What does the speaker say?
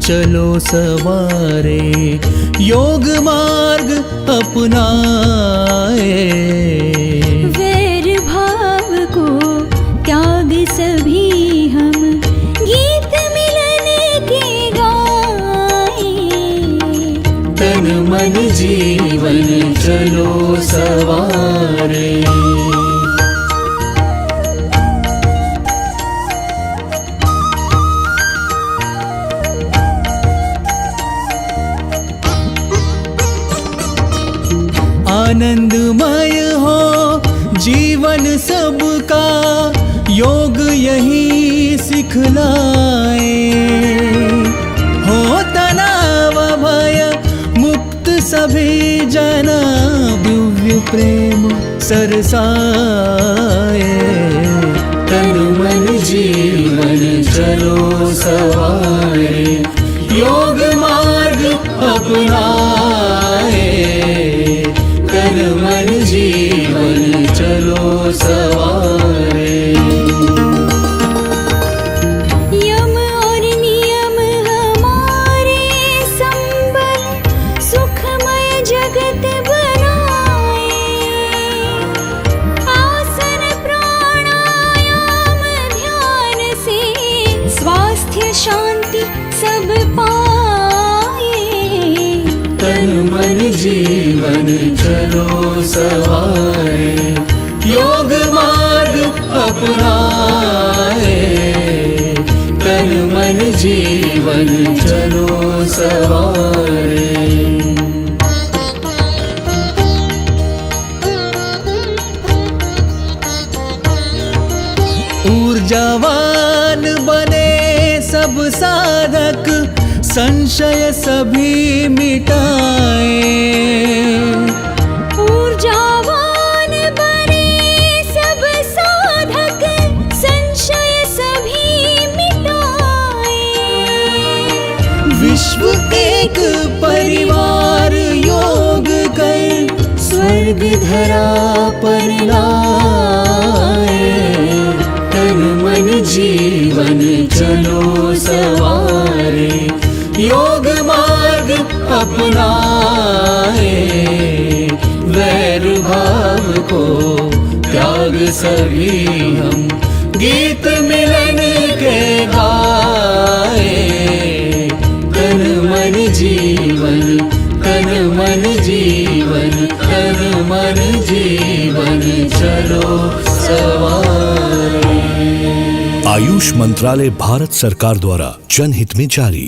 चलो सवारे, योग मार्ग अपनाए। वैर भाव को त्याग सभी हम, गीत मिलन के गाए। तन मन जीवन चलो सवारे। आनंदमय हो जीवन सबका, योग यही सिखलाए। हो तनाव भय मुक्त सभी जना, दिव्य प्रेम सरसाए। तन मन जीवन चलो सवारे, योग मार्ग अपनाए। तन मन जीवन चलो सवारे। यम और नियम हमारे संबल, सुखमय जगत बनाए। आसन प्राणायाम ध्यान से, स्वास्थ्य शांति सब पाए। तन मन जीवन चलो सवारे, योग मार्ग अपनाए। तन मन जीवन चलो सवारे। ऊर्जावान बने सब साधक, संशय सभी मिटाए। ऊर्जावान बने सब साधक, संशय सभी मिटाए। विश्व एक परिवार योग कर, स्वर्ग धरा पर लाए। तन मन जीवन चलो सवारे, योग मार्ग अपनाए। वैर भाव को त्याग सभी हम, गीत मिलन के गाए। तन मन जीवन, तन मन जीवन, तन मन जीवन चलो सवारे। आयुष मंत्रालय भारत सरकार द्वारा जनहित में जारी।